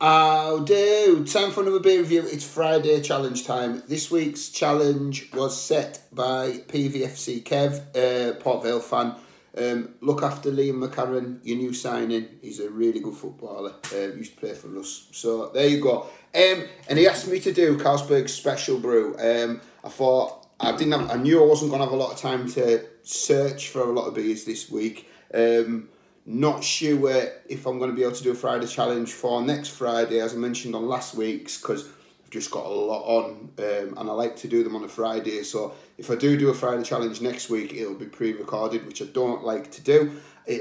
I'll do. Time for another beer review. It's Friday challenge time. This week's challenge was set by PVFC Kev, Port Vale fan. Look after Liam McCarran, your new signing. He's a really good footballer. Used to play for us. So there you go. And he asked me to do Carlsberg Special Brew. I thought I knew I wasn't going to have a lot of time to search for a lot of beers this week. Not sure if I'm going to be able to do a Friday challenge for next Friday, as I mentioned on last week's, because I've just got a lot on, and I like to do them on a Friday. So if I do a Friday challenge next week, it'll be pre-recorded, which I don't like to do. I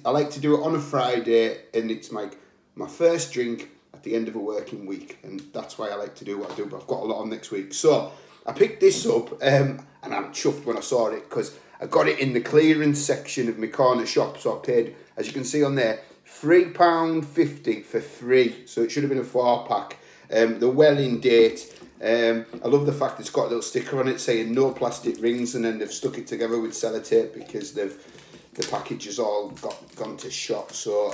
like to do it on a Friday, and it's like my first drink at the end of a working week, and that's why I like to do what I do. But I've got a lot on next week, so I picked this up, and I'm chuffed when I saw it because I got it in the clearance section of my corner shop, so I paid, as you can see on there, £3.50 for 3, so it should have been a 4-pack. They're well in date. I love the fact it's got a little sticker on it saying no plastic rings, and then they've stuck it together with sellotape because the package has all gone to shot. So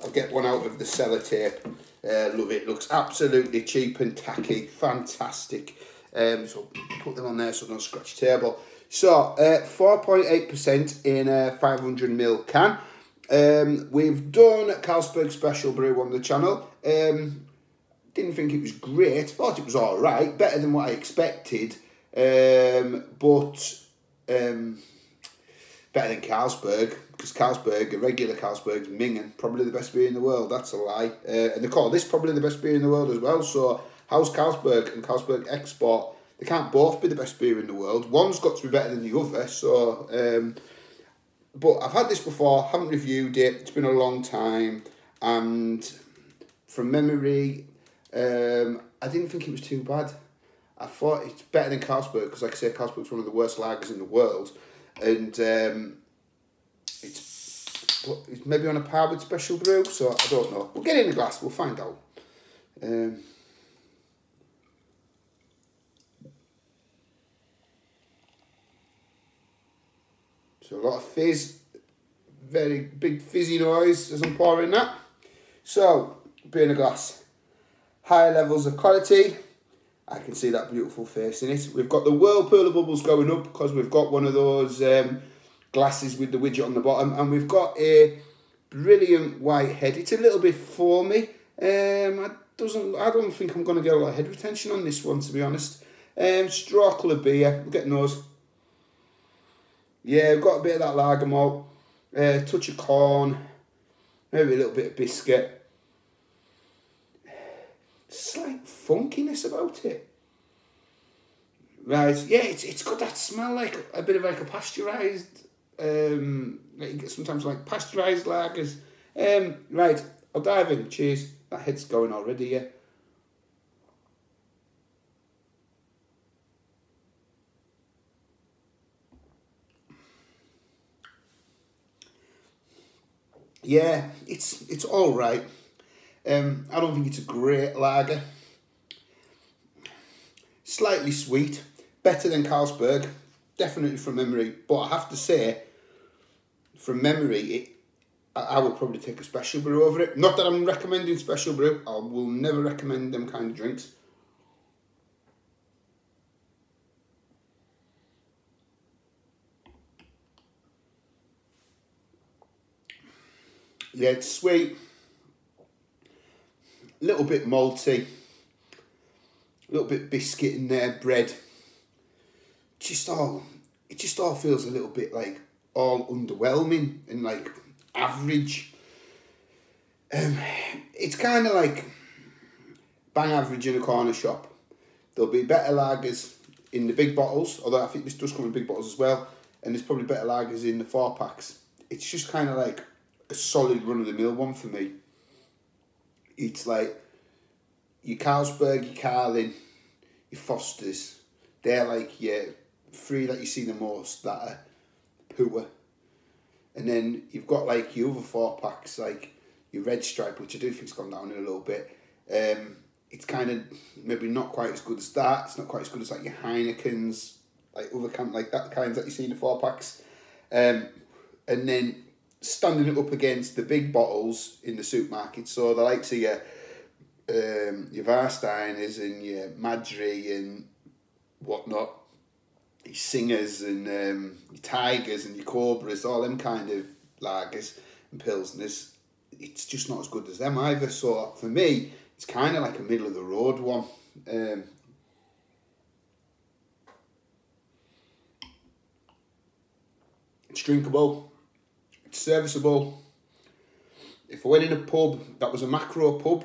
I'll get one out of the sellotape. Love it. Looks absolutely cheap and tacky. Fantastic. So put them on there so I don't scratch the table. So, 4.8% in a 500ml can. We've done Carlsberg Special Brew on the channel. Didn't think it was great. Thought it was alright. Better than what I expected. But better than Carlsberg. Because Carlsberg, a regular Carlsberg's minging. Probably the best beer in the world. That's a lie. And they call this probably the best beer in the world as well. So, how's Carlsberg and Carlsberg Export? They can't both be the best beer in the world. One's got to be better than the other. So, but I've had this before, haven't reviewed it. It's been a long time, and from memory, I didn't think it was too bad. I thought it's better than Carlsberg because, like I say, Carlsberg's one of the worst lagers in the world, and it's maybe on a par with Special Brew. So I don't know. We'll get it in the glass. We'll find out. So a lot of fizz, very big fizzy noise as I'm pouring that. So, beer in a glass. High levels of quality. I can see that beautiful face in it. We've got the whirlpool of bubbles going up because we've got one of those glasses with the widget on the bottom. And we've got a brilliant white head. It's a little bit foamy. I don't think I'm going to get a lot of head retention on this one, to be honest. Straw colour beer. We're getting those. Yeah, we've got a bit of that lager malt, touch of corn, maybe a little bit of biscuit. Slight funkiness about it. Right, yeah, it's got that smell like a bit of like a pasteurised, like you get sometimes like pasteurised lagers. Right, I'll dive in, cheers. That head's going already, yeah. Yeah, it's all right. I don't think it's a great lager. Slightly sweet, better than Carlsberg, definitely from memory. But I have to say, from memory, I would probably take a Special Brew over it. Not that I'm recommending Special Brew. I will never recommend them kind of drinks. Yeah, it's sweet, a little bit malty, a little bit biscuit in there, bread. It just all feels a little bit like all underwhelming and like average. It's kind of like bang average in a corner shop. There'll be better lagers in the big bottles, although I think this does come in big bottles as well, and there's probably better lagers in the 4-packs. It's just kind of like a solid run-of-the-mill one for me. It's like your Carlsberg, your Carlin, your Fosters. They're like your three that you see the most that are poor. And then you've got like your other 4-packs, like your Red Stripe, which I do think's gone down in a little bit. It's kind of maybe not quite as good as that. It's not quite as good as like your Heinekens, like other like that kinds that you see in the 4-packs. And then standing it up against the big bottles in the supermarket. So the likes of your your Warsteiners and your Madri and whatnot, your Singers and your Tigers and your Cobras, all them kind of lagers and pilsners, it's just not as good as them either. So for me, it's kind of like a middle of the road one. It's drinkable, it's serviceable. If I went in a pub that was a macro pub,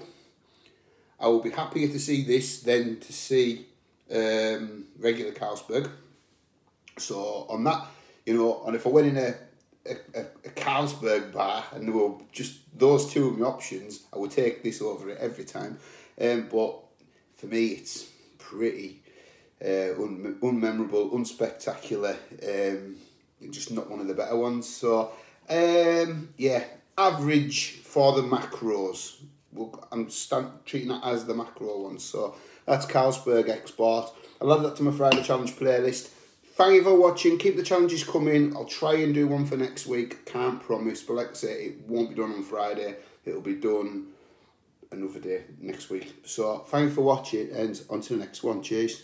I would be happier to see this than to see regular Carlsberg. So on that, and if I went in a Carlsberg bar and there were just those two of my options, I would take this over it every time. But for me, it's pretty unmemorable, unspectacular, just not one of the better ones. So, average for the macros. I'm treating that as the macro one. So that's Carlsberg Export. I'll add that to my Friday Challenge playlist. Thank you for watching. Keep the challenges coming. I'll try and do one for next week. Can't promise, but like I say, it won't be done on Friday. It'll be done another day next week. So thank you for watching, and on to the next one. Cheers.